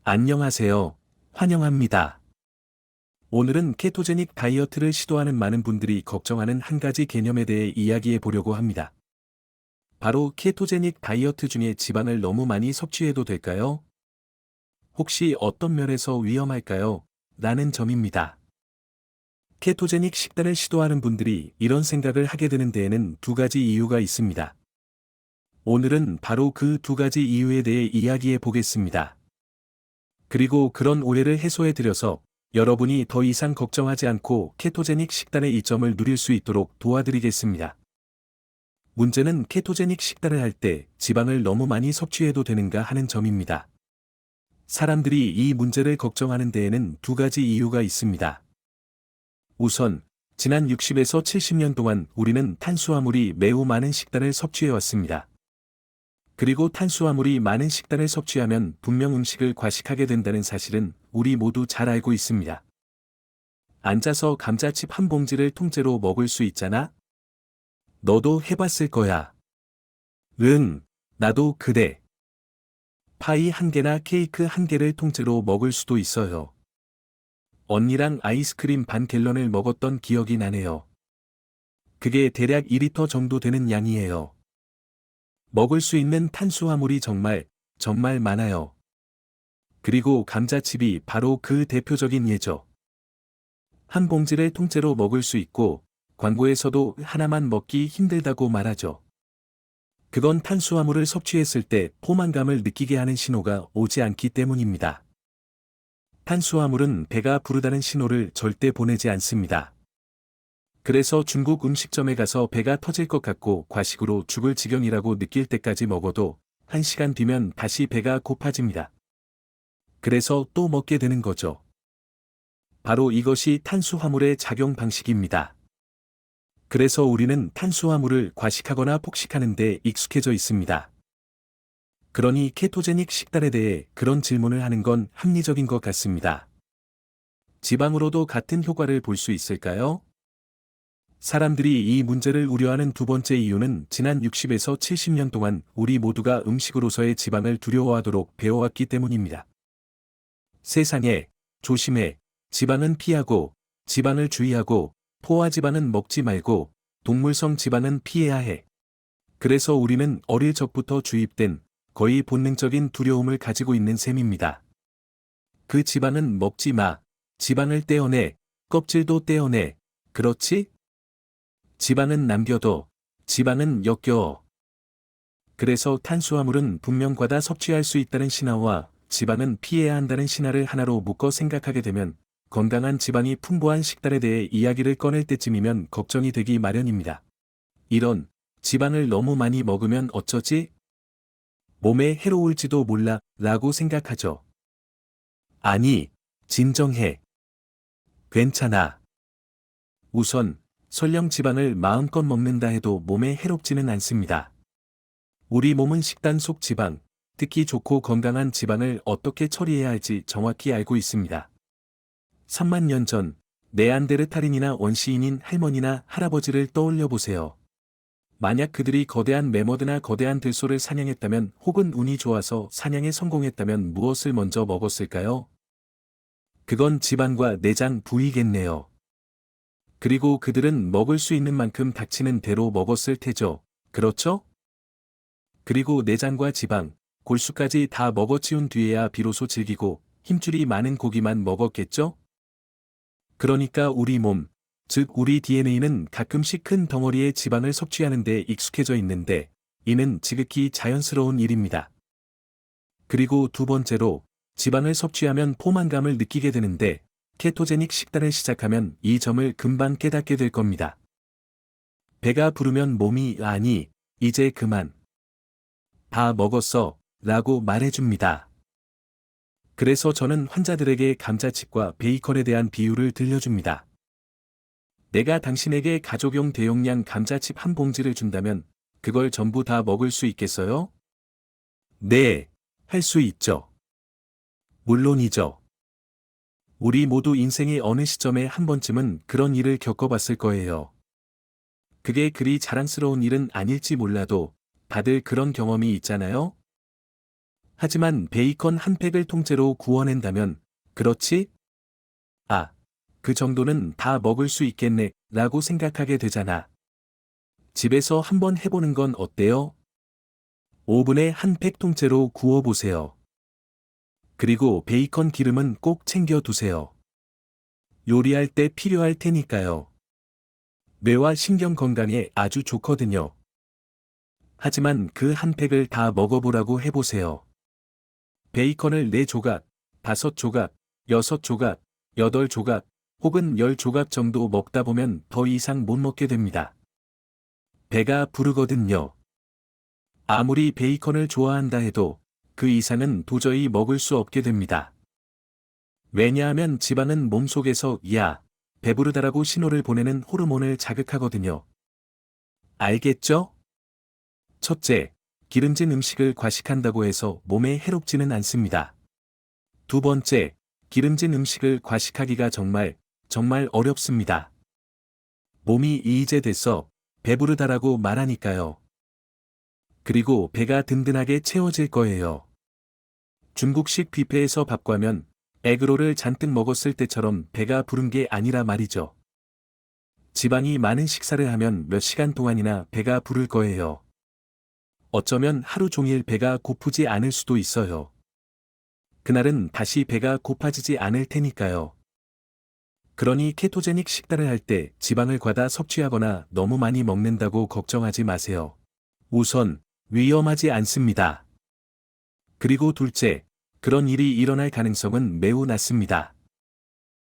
안녕하세요. 환영합니다. 오늘은 케토제닉 다이어트를 시도하는 많은 분들이 걱정하는 한 가지 개념에 대해 이야기해 보려고 합니다. 바로 케토제닉 다이어트 중에 지방을 너무 많이 섭취해도 될까요? 혹시 어떤 면에서 위험할까요? 라는 점입니다. 케토제닉 식단을 시도하는 분들이 이런 생각을 하게 되는 데에는 두 가지 이유가 있습니다. 오늘은 바로 그 두 가지 이유에 대해 이야기해 보겠습니다. 그리고 그런 오해를 해소해 드려서 여러분이 더 이상 걱정하지 않고 케토제닉 식단의 이점을 누릴 수 있도록 도와드리겠습니다. 문제는 케토제닉 식단을 할 때 지방을 너무 많이 섭취해도 되는가 하는 점입니다. 사람들이 이 문제를 걱정하는 데에는 두 가지 이유가 있습니다. 우선, 지난 60에서 70년 동안 우리는 탄수화물이 매우 많은 식단을 섭취해왔습니다. 그리고 탄수화물이 많은 식단을 섭취하면 분명 음식을 과식하게 된다는 사실은 우리 모두 잘 알고 있습니다. 앉아서 감자칩 한 봉지를 통째로 먹을 수 있잖아? 너도 해봤을 거야. 응, 나도 그래. 파이 한 개나 케이크 한 개를 통째로 먹을 수도 있어요. 언니랑 아이스크림 반 갤런을 먹었던 기억이 나네요. 그게 대략 2리터 정도 되는 양이에요. 먹을 수 있는 탄수화물이 정말 많아요. 그리고 감자칩이 바로 그 대표적인 예죠. 한 봉지를 통째로 먹을 수 있고, 광고에서도 하나만 먹기 힘들다고 말하죠. 그건 탄수화물을 섭취했을 때 포만감을 느끼게 하는 신호가 오지 않기 때문입니다. 탄수화물은 배가 부르다는 신호를 절대 보내지 않습니다. 그래서 중국 음식점에 가서 배가 터질 것 같고 과식으로 죽을 지경이라고 느낄 때까지 먹어도 1시간 뒤면 다시 배가 고파집니다. 그래서 또 먹게 되는 거죠. 바로 이것이 탄수화물의 작용 방식입니다. 그래서 우리는 탄수화물을 과식하거나 폭식하는 데 익숙해져 있습니다. 그러니 케토제닉 식단에 대해 그런 질문을 하는 건 합리적인 것 같습니다. 지방으로도 같은 효과를 볼 수 있을까요? 사람들이 이 문제를 우려하는 두 번째 이유는 지난 60에서 70년 동안 우리 모두가 음식으로서의 지방을 두려워하도록 배워왔기 때문입니다. 세상에, 조심해, 지방은 피하고, 지방을 주의하고, 포화지방은 먹지 말고, 동물성 지방은 피해야 해. 그래서 우리는 어릴 적부터 주입된 거의 본능적인 두려움을 가지고 있는 셈입니다. 그 지방은 먹지 마. 지방을 떼어내. 껍질도 떼어내. 그렇지? 지방은 남겨둬. 지방은 역겨워. 그래서 탄수화물은 분명 과다 섭취할 수 있다는 신화와 지방은 피해야 한다는 신화를 하나로 묶어 생각하게 되면 건강한 지방이 풍부한 식단에 대해 이야기를 꺼낼 때쯤이면 걱정이 되기 마련입니다. 이런 지방을 너무 많이 먹으면 어쩌지? 몸에 해로울지도 몰라 라고 생각하죠. 아니, 진정해. 괜찮아. 우선 설령 지방을 마음껏 먹는다 해도 몸에 해롭지는 않습니다. 우리 몸은 식단 속 지방, 특히 좋고 건강한 지방을 어떻게 처리해야 할지 정확히 알고 있습니다. 3만 년 전, 네안데르탈인이나 원시인인 할머니나 할아버지를 떠올려 보세요. 만약 그들이 거대한 매머드나 거대한 들소를 사냥했다면 혹은 운이 좋아서 사냥에 성공했다면 무엇을 먼저 먹었을까요? 그건 지방과 내장 부위겠네요. 그리고 그들은 먹을 수 있는 만큼 닥치는 대로 먹었을 테죠. 그렇죠? 그리고 내장과 지방, 골수까지 다 먹어치운 뒤에야 비로소 질기고 힘줄이 많은 고기만 먹었겠죠? 그러니까 우리 몸, 즉 우리 DNA는 가끔씩 큰 덩어리의 지방을 섭취하는 데 익숙해져 있는데, 이는 지극히 자연스러운 일입니다. 그리고 두 번째로, 지방을 섭취하면 포만감을 느끼게 되는데, 케토제닉 식단을 시작하면 이 점을 금방 깨닫게 될 겁니다. 배가 부르면 몸이 아니, 이제 그만. 다 먹었어, 라고 말해줍니다. 그래서 저는 환자들에게 감자칩과 베이컨에 대한 비유를 들려줍니다. 내가 당신에게 가족용 대용량 감자칩 한 봉지를 준다면 그걸 전부 다 먹을 수 있겠어요? 네, 할 수 있죠. 물론이죠. 우리 모두 인생의 어느 시점에 한 번쯤은 그런 일을 겪어봤을 거예요. 그게 그리 자랑스러운 일은 아닐지 몰라도 다들 그런 경험이 있잖아요? 하지만 베이컨 한 팩을 통째로 구워낸다면, 그렇지? 아, 그 정도는 다 먹을 수 있겠네, 라고 생각하게 되잖아. 집에서 한번 해보는 건 어때요? 오븐에 한 팩 통째로 구워보세요. 그리고 베이컨 기름은 꼭 챙겨두세요. 요리할 때 필요할 테니까요. 뇌와 신경 건강에 아주 좋거든요. 하지만 그 한 팩을 다 먹어보라고 해보세요. 베이컨을 4조각, 5조각, 6조각, 8조각, 혹은 10조각 정도 먹다 보면 더 이상 못 먹게 됩니다. 배가 부르거든요. 아무리 베이컨을 좋아한다 해도 그 이상은 도저히 먹을 수 없게 됩니다. 왜냐하면 지방은 몸속에서 야, 배부르다라고 신호를 보내는 호르몬을 자극하거든요. 알겠죠? 첫째, 기름진 음식을 과식한다고 해서 몸에 해롭지는 않습니다. 두 번째, 기름진 음식을 과식하기가 정말 어렵습니다. 몸이 이제 됐어, 배부르다라고 말하니까요. 그리고 배가 든든하게 채워질 거예요. 중국식 뷔페에서 밥과 면, 에그롤을 잔뜩 먹었을 때처럼 배가 부른 게 아니라 말이죠. 지방이 많은 식사를 하면 몇 시간 동안이나 배가 부를 거예요. 어쩌면 하루 종일 배가 고프지 않을 수도 있어요. 그날은 다시 배가 고파지지 않을 테니까요. 그러니 케토제닉 식단을 할 때 지방을 과다 섭취하거나 너무 많이 먹는다고 걱정하지 마세요. 우선, 위험하지 않습니다. 그리고 둘째, 그런 일이 일어날 가능성은 매우 낮습니다.